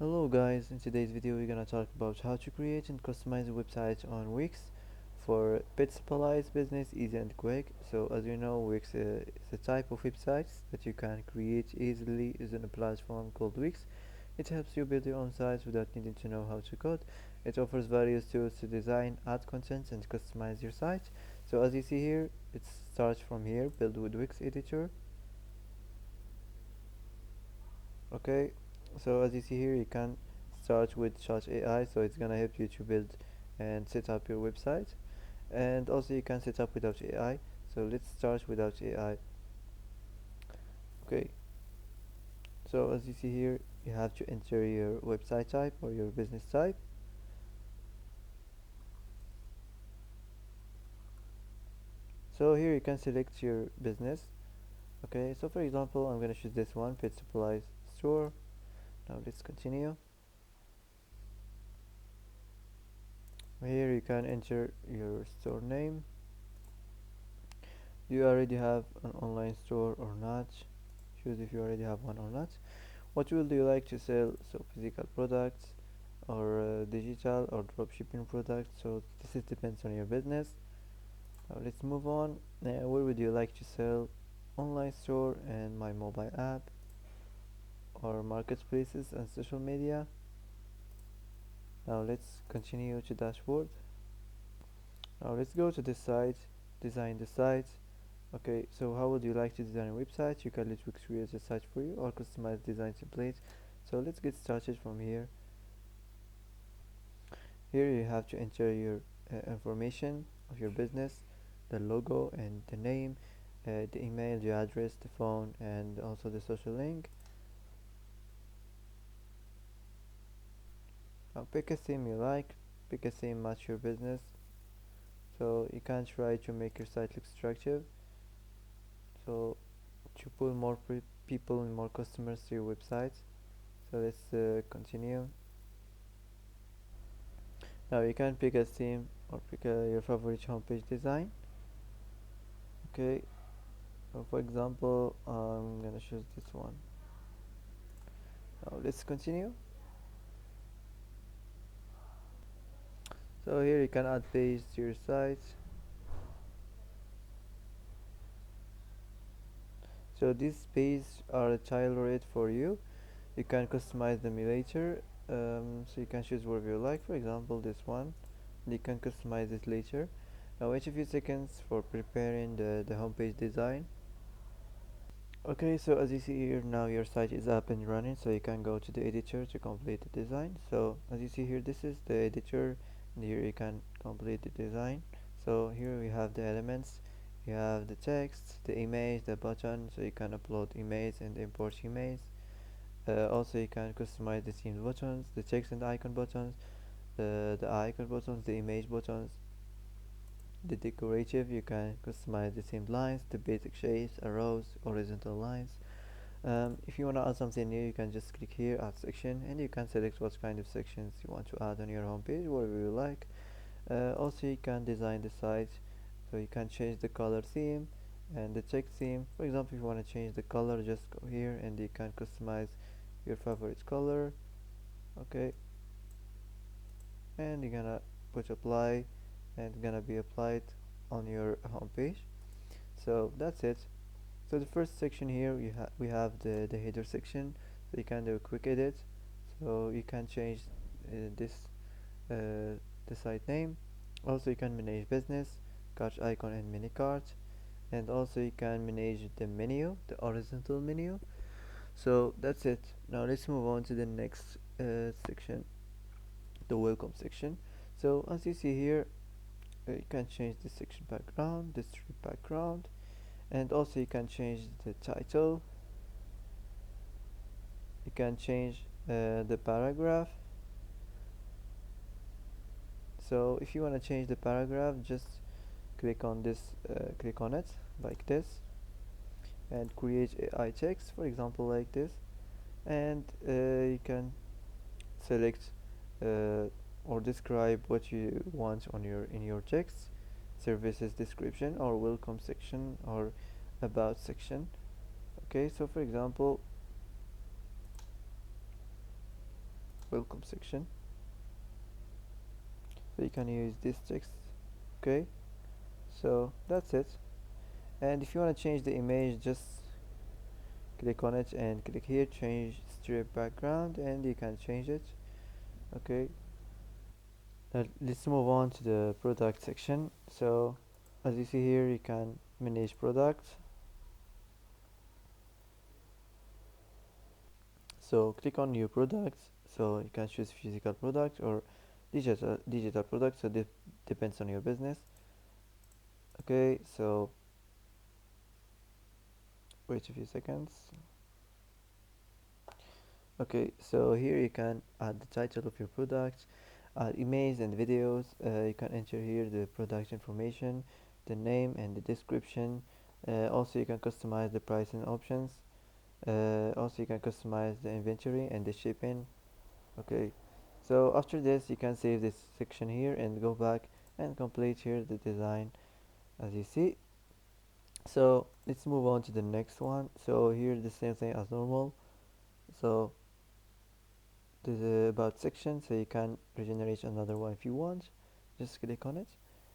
Hello guys, in today's video we're gonna talk about how to create and customize a website on Wix for pet supplies business, easy and quick. So as you know, Wix is a type of websites that you can create easily using a platform called Wix. It helps you build your own sites without needing to know how to code. It offers various tools to design, add content and customize your site. So as you see here, it starts from here, build with Wix editor. Okay, so as you see here, you can start with Chat AI, so it's gonna help you to build and set up your website. And also you can set up without AI, so let's start without AI. Okay, so as you see here, you have to enter your website type or your business type. So here you can select your business. Okay, so for example, I'm gonna choose this one, pet supplies store. Now let's continue. Here you can enter your store name. Do you already have an online store or not? Choose if you already have one or not. What will you like to sell? So physical products or digital or dropshipping products. So this is depends on your business. Now let's move on. Where would you like to sell? Online store and my mobile app or marketplaces and social media. Now let's continue to dashboard. Now let's go to the site, design the site. Okay, so how would you like to design a website? You can let Wix create a site for you or customize design template. So let's get started from here. Here you have to enter your information of your business, the logo and the name, the email, the address, the phone, and also the social link. Now pick a theme you like, pick a theme match your business. So you can try to make your site look attractive. So to pull more people and more customers to your website. So let's continue. Now you can pick a theme or pick your favorite homepage design. Okay, so for example, I'm gonna choose this one. Now let's continue. So here you can add page to your site. So these pages are tailored for you. You can customize them later. So you can choose whatever you like. For example, this one. You can customize it later. Now wait a few seconds for preparing the homepage design. Okay, so as you see here, now your site is up and running, so you can go to the editor to complete the design. So as you see here, this is the editor, and here you can complete the design. So here we have the elements, you have the text, the image, the button, so you can upload images and import images. Also you can customize the themed buttons, the text and icon buttons, the icon buttons, the image buttons, the decorative. You can customize the themed lines, the basic shapes, arrows, horizontal lines. If you want to add something new, you can just click here, add section, and you can select what kind of sections you want to add on your homepage, whatever you like. Also you can design the site, so you can change the color theme and the text theme. For example, if you want to change the color, just go here and you can customize your favorite color. Okay, and you're gonna put apply, and gonna be applied on your homepage. So that's it. So the first section here, we have the header section, so you can do a quick edit. So you can change this the site name. Also you can manage business, cart icon and mini cart, and also you can manage the menu, the horizontal menu. So that's it. Now let's move on to the next section, the welcome section. So as you see here, you can change the section background, the strip background, and also you can change the title. You can change the paragraph. So if you want to change the paragraph, just click on this, click on it like this, and create AI text, for example, like this, and you can select or describe what you want on your in your text, services description or welcome section or about section. Okay, so for example, welcome section. So you can use this text. Okay, so that's it. And if you want to change the image, just click on it and click here, change strip background, and you can change it. Okay, let's move on to the product section. So as you see here, you can manage products. So click on new products. So you can choose physical product or digital product. So this depends on your business. Okay, so wait a few seconds. Okay, so here you can add the title of your product, add images and videos. You can enter here the product information, the name and the description. Also you can customize the pricing options. Also you can customize the inventory and the shipping. Okay, so after this you can save this section here and go back and complete here the design as you see. So let's move on to the next one. So here the same thing as normal. So there's a about section, so you can regenerate another one if you want. Just click on it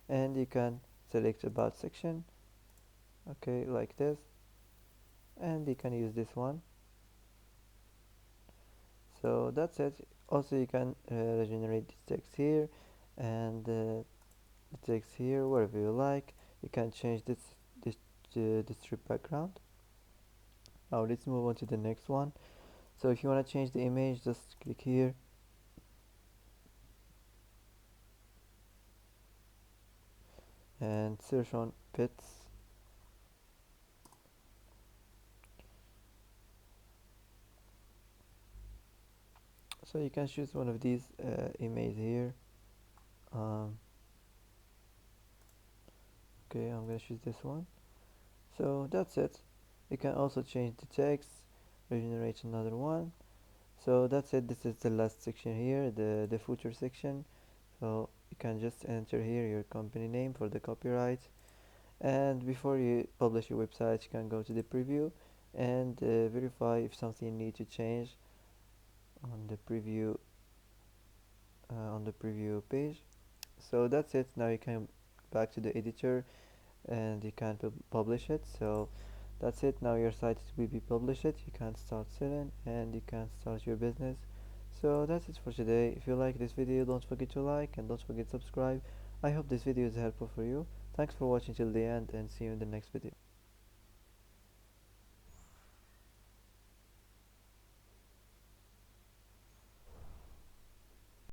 and you can select about section. Okay, like this, and you can use this one. So that's it. Also you can regenerate this text here and the text here wherever you like. You can change this this strip background. Now let's move on to the next one. So if you want to change the image, just click here and search on pets. So you can choose one of these images here. um, okay, I'm gonna choose this one. So that's it. You can also change the text, regenerate another one. So that's it. This is the last section here, the footer section. So you can just enter here your company name for the copyright, and before you publish your website you can go to the preview and verify if something need to change on the preview page. So that's it. Now you can back to the editor and you can publish it. So that's it. Now your site will be published. You can start selling and you can start your business. So that's it for today. If you like this video, don't forget to like and don't forget to subscribe. I hope this video is helpful for you. Thanks for watching till the end and see you in the next video.